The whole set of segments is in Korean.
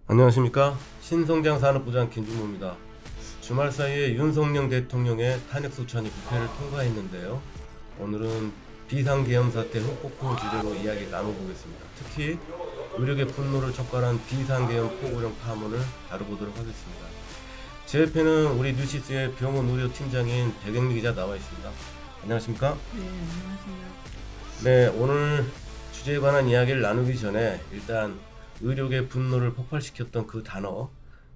안녕하십니까. 신성장산업부장 김준모입니다. 주말 사이에 윤석열 대통령의 탄핵소추안이 국회를 통과했는데요. 오늘은 비상계엄 사태 흑폭풍 주제로 이야기 나눠보겠습니다. 특히 의료계 분노를 촉발한 비상계엄 포고령 파문을 다뤄보도록 하겠습니다. 제 옆에는 우리 뉴시스의 병원 의료 팀장인 백영미 기자 나와 있습니다. 안녕하십니까? 네, 안녕하세요. 네, 오늘 주제에 관한 이야기를 나누기 전에 일단 의료계 분노를 폭발시켰던 그 단어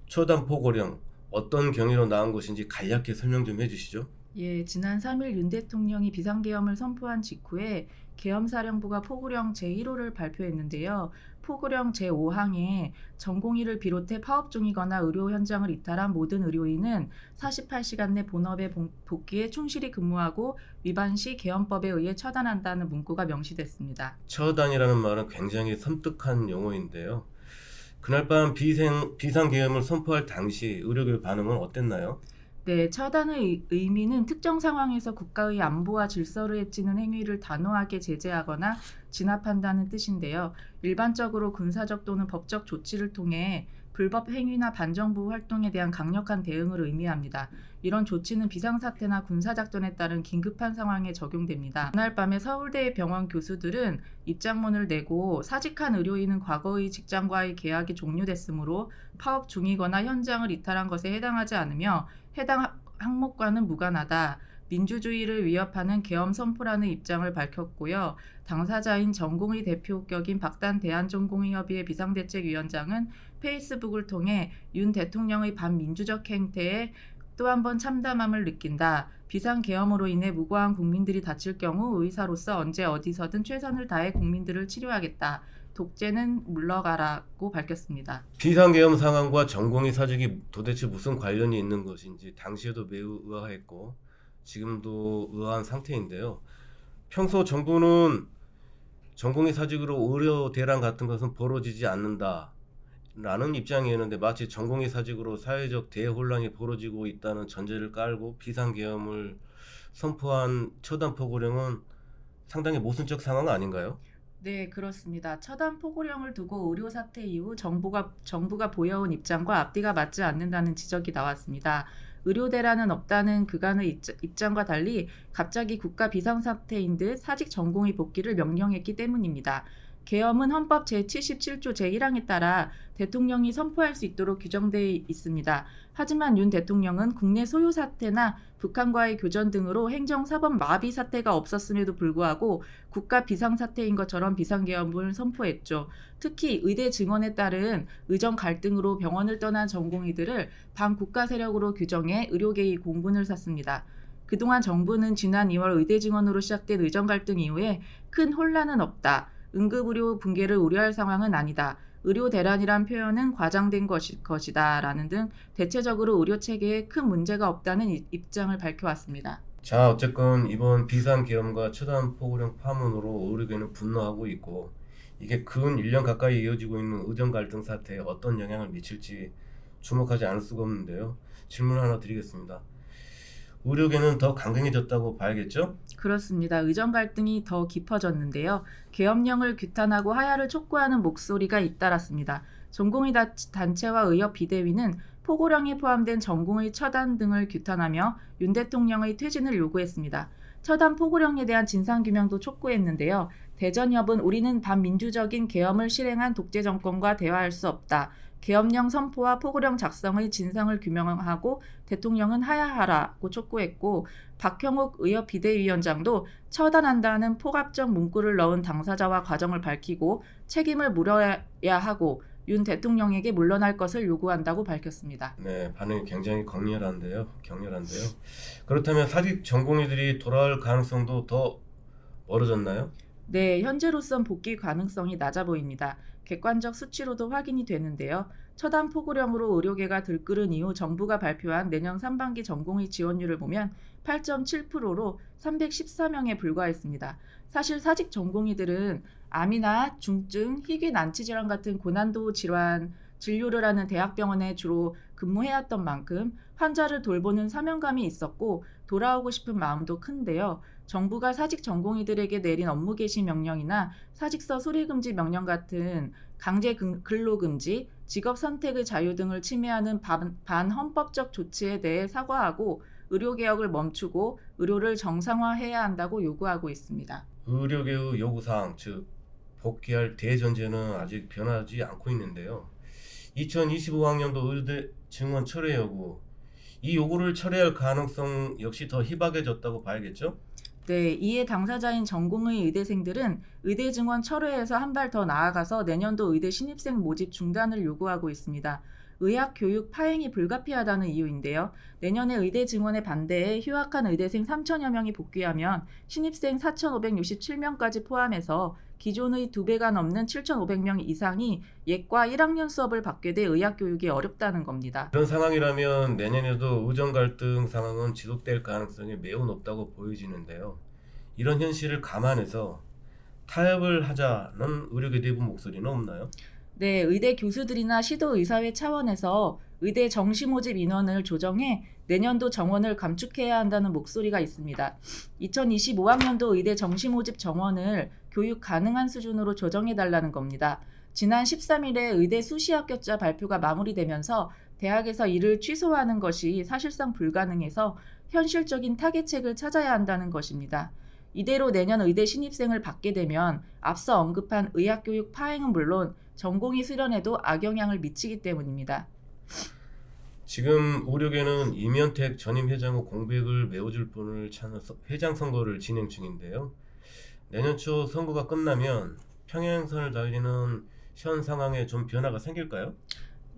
초단포고령 어떤 경위로 나온 것인지 간략히 설명 좀 해주시죠. 예, 지난 3일 윤 대통령이 비상계엄을 선포한 직후에 계엄사령부가 포고령 제1호를 발표했는데요. 포고령 제5항에 전공의를 비롯해 파업 중이거나 의료 현장을 이탈한 모든 의료인은 48시간 내 본업에 복귀에 충실히 근무하고 위반 시 계엄법에 의해 처단한다는 문구가 명시됐습니다. 처단이라는 말은 굉장히 섬뜩한 용어인데요. 그날 밤 비상계엄을 선포할 당시 의료계 반응은 어땠나요? 네, 처단의 의미는 특정 상황에서 국가의 안보와 질서를 해치는 행위를 단호하게 제재하거나 진압한다는 뜻인데요. 일반적으로 군사적 또는 법적 조치를 통해 불법 행위나 반정부 활동에 대한 강력한 대응을 의미합니다. 이런 조치는 비상사태나 군사작전에 따른 긴급한 상황에 적용됩니다. 그날 밤에 서울대 병원 교수들은 입장문을 내고 사직한 의료인은 과거의 직장과의 계약이 종료됐으므로 파업 중이거나 현장을 이탈한 것에 해당하지 않으며 해당 항목과는 무관하다. 민주주의를 위협하는 계엄 선포라는 입장을 밝혔고요. 당사자인 전공의 대표격인 박단 대한전공의협의회 비상대책위원장은 페이스북을 통해 윤 대통령의 반민주적 행태에 또 한 번 참담함을 느낀다. 비상계엄으로 인해 무고한 국민들이 다칠 경우 의사로서 언제 어디서든 최선을 다해 국민들을 치료하겠다. 독재는 물러가라고 밝혔습니다. 비상계엄 상황과 전공의 사직이 도대체 무슨 관련이 있는 것인지 당시에도 매우 의아했고 지금도 의아한 상태인데요. 평소 정부는 전공의 사직으로 의료 대란 같은 것은 벌어지지 않는다 라는 입장이었는데 마치 전공의 사직으로 사회적 대혼란이 벌어지고 있다는 전제를 깔고 비상계엄을 선포한 처단포고령은 상당히 모순적 상황 아닌가요? 네, 그렇습니다. 처단 포고령을 두고 의료 사태 이후 정부가 보여온 입장과 앞뒤가 맞지 않는다는 지적이 나왔습니다. 의료 대란은 없다는 그간의 입장과 달리 갑자기 국가 비상사태인 듯 사직 전공의 복귀를 명령했기 때문입니다. 계엄은 헌법 제77조 제1항에 따라 대통령이 선포할 수 있도록 규정되어 있습니다. 하지만 윤 대통령은 국내 소요 사태나 북한과의 교전 등으로 행정사법 마비 사태가 없었음에도 불구하고 국가 비상사태인 것처럼 비상계엄을 선포했죠. 특히 의대 증언에 따른 의정 갈등으로 병원을 떠난 전공의들을 반국가 세력으로 규정해 의료계의 공분을 샀습니다. 그동안 정부는 지난 2월 의대 증언으로 시작된 의정 갈등 이후에 큰 혼란은 없다. 응급의료 붕괴를 우려할 상황은 아니다. 의료 대란이란 표현은 과장된 것이다. 라는 등 대체적으로 의료 체계에 큰 문제가 없다는 입장을 밝혀왔습니다. 자, 어쨌건 이번 비상계엄과 처단포고령 파문으로 의료계는 분노하고 있고 이게 근 1년 가까이 이어지고 있는 의정 갈등 사태에 어떤 영향을 미칠지 주목하지 않을 수가 없는데요. 질문 하나 드리겠습니다. 의료계는 더 강경해졌다고 봐야겠죠? 그렇습니다. 의정 갈등이 더 깊어졌는데요. 계엄령을 규탄하고 하야를 촉구하는 목소리가 잇따랐습니다. 전공의 단체와 의협 비대위는 포고령에 포함된 전공의 처단 등을 규탄하며 윤 대통령의 퇴진을 요구했습니다. 처단 포고령에 대한 진상규명도 촉구했는데요. 대전협은 우리는 반민주적인 계엄을 실행한 독재 정권과 대화할 수 없다. 계엄령 선포와 포고령 작성의 진상을 규명하고 대통령은 하야하라고 촉구했고 박형욱 의협 비대위원장도 처단한다는 포괄적 문구를 넣은 당사자와 과정을 밝히고 책임을 물어야 하고 윤 대통령에게 물러날 것을 요구한다고 밝혔습니다. 네, 반응이 굉장히 격렬한데요. 그렇다면 사직 전공의들이 돌아올 가능성도 더 멀어졌나요? 네, 현재로선 복귀 가능성이 낮아 보입니다. 객관적 수치로도 확인이 되는데요. 처단 포고령으로 의료계가 들끓은 이후 정부가 발표한 내년 상반기 전공의 지원율을 보면 8.7%로 314명에 불과했습니다. 사실 사직 전공의들은 암이나 중증, 희귀 난치 질환 같은 고난도 질환 진료를 하는 대학병원에 주로 근무해왔던 만큼 환자를 돌보는 사명감이 있었고 돌아오고 싶은 마음도 큰데요. 정부가 사직 전공의들에게 내린 업무 개시 명령이나 사직서 수리금지 명령 같은 강제 근로금지, 직업 선택의 자유 등을 침해하는 반헌법적 조치에 대해 사과하고 의료개혁을 멈추고 의료를 정상화해야 한다고 요구하고 있습니다. 의료계의 요구사항, 즉 복귀할 대전제는 아직 변하지 않고 있는데요. 2025학년도 의대 증원 철회 요구, 이 요구를 철회할 가능성 역시 더 희박해졌다고 봐야겠죠? 네, 이에 당사자인 전공의 의대생들은 의대 증원 철회에서 한 발 더 나아가서 내년도 의대 신입생 모집 중단을 요구하고 있습니다. 의학 교육 파행이 불가피하다는 이유인데요. 내년에 의대 증원에 반대해 휴학한 의대생 3천여 명이 복귀하면 신입생 4,567명까지 포함해서 기존의 2배가 넘는 7,500명 이상이 예과 1학년 수업을 받게 돼 의학 교육이 어렵다는 겁니다. 이런 상황이라면 내년에도 의정 갈등 상황은 지속될 가능성이 매우 높다고 보여지는데요. 이런 현실을 감안해서 타협을 하자는 의료계 내부 목소리는 없나요? 네, 의대 교수들이나 시도의사회 차원에서 의대 정시 모집 인원을 조정해 내년도 정원을 감축해야 한다는 목소리가 있습니다. 2025학년도 의대 정시 모집 정원을 교육 가능한 수준으로 조정해달라는 겁니다. 지난 13일에 의대 수시 합격자 발표가 마무리되면서 대학에서 이를 취소하는 것이 사실상 불가능해서 현실적인 타개책을 찾아야 한다는 것입니다. 이대로 내년 의대 신입생을 받게 되면 앞서 언급한 의학교육 파행은 물론 전공의 수련에도 악영향을 미치기 때문입니다. 지금 의료계는 이면택 전임 회장의 공백을 메워줄 분을 찾는 회장 선거를 진행 중인데요. 내년 초 선거가 끝나면 평행선을 달리는 현 상황에 좀 변화가 생길까요?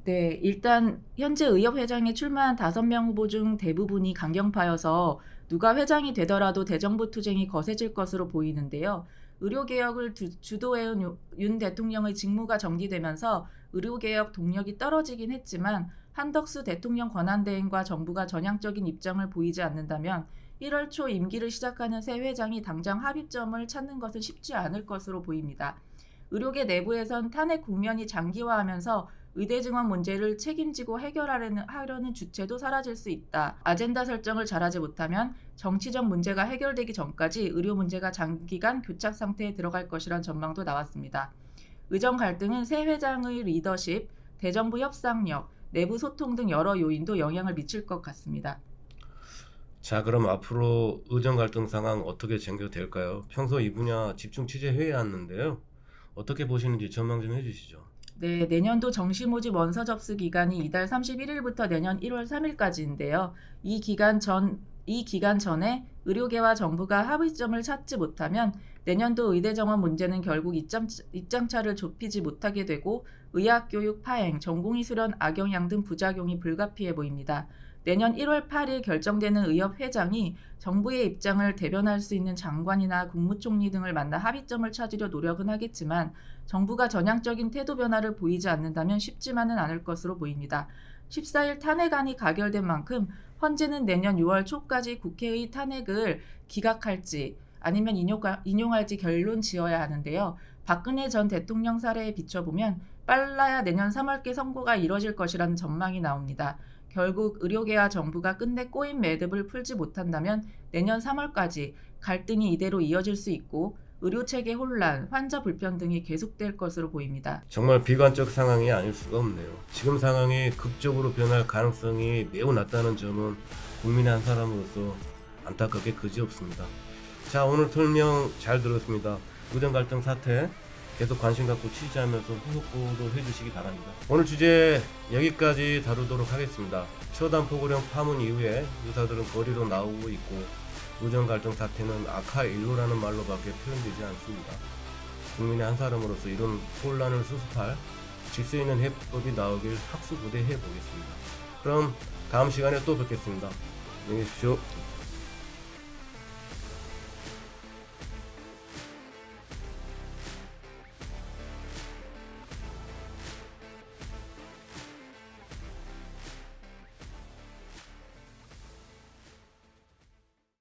네, 일단 현재 의협회장에 출마한 5명 후보 중 대부분이 강경파여서 누가 회장이 되더라도 대정부 투쟁이 거세질 것으로 보이는데요. 의료개혁을 주도해온 윤 대통령의 직무가 정지되면서 의료개혁 동력이 떨어지긴 했지만 한덕수 대통령 권한대행과 정부가 전향적인 입장을 보이지 않는다면 1월 초 임기를 시작하는 새 회장이 당장 합의점을 찾는 것은 쉽지 않을 것으로 보입니다. 의료계 내부에선 탄핵 국면이 장기화하면서 의대 증원 문제를 책임지고 해결하려는 주체도 사라질 수 있다. 아젠다 설정을 잘하지 못하면 정치적 문제가 해결되기 전까지 의료 문제가 장기간 교착 상태에 들어갈 것이란 전망도 나왔습니다. 의정 갈등은 새 회장의 리더십, 대정부 협상력, 내부 소통 등 여러 요인도 영향을 미칠 것 같습니다. 자, 그럼 앞으로 의정 갈등 상황 어떻게 전개될까요? 평소 이 분야 집중 취재회의 왔는데요. 어떻게 보시는지 전망 좀 해주시죠. 네, 내년도 정시 모집 원서 접수 기간이 이달 31일부터 내년 1월 3일까지인데요. 이 기간 전에 의료계와 정부가 합의점을 찾지 못하면 내년도 의대 정원 문제는 결국 입장차를 좁히지 못하게 되고 의학교육 파행, 전공의 수련 악영향 등 부작용이 불가피해 보입니다. 내년 1월 8일 결정되는 의협회장이 정부의 입장을 대변할 수 있는 장관이나 국무총리 등을 만나 합의점을 찾으려 노력은 하겠지만 정부가 전향적인 태도 변화를 보이지 않는다면 쉽지만은 않을 것으로 보입니다. 14일 탄핵안이 가결된 만큼 헌재는 내년 6월 초까지 국회의 탄핵을 기각할지 아니면 인용할지 결론 지어야 하는데요. 박근혜 전 대통령 사례에 비춰보면 빨라야 내년 3월께 선고가 이뤄질 것이라는 전망이 나옵니다. 결국 의료계와 정부가 끝내 꼬인 매듭을 풀지 못한다면 내년 3월까지 갈등이 이대로 이어질 수 있고 의료체계 혼란, 환자 불편 등이 계속될 것으로 보입니다. 정말 비관적 상황이 아닐 수가 없네요. 지금 상황이 극적으로 변할 가능성이 매우 낮다는 점은 국민의 한 사람으로서 안타깝게 그지없습니다. 자, 오늘 설명 잘 들었습니다. 의정 갈등 사태 계속 관심 갖고 취재하면서 후속 보도 해주시기 바랍니다. 오늘 주제 여기까지 다루도록 하겠습니다. 초단 포고령 파문 이후에 의사들은 거리로 나오고 있고 의정 갈등 사태는 악화 일로라는 말로밖에 표현되지 않습니다. 국민의 한 사람으로서 이런 혼란을 수습할 질서 있는 해법이 나오길 학수고대해 보겠습니다. 그럼 다음 시간에 또 뵙겠습니다. 안녕히 계십시오.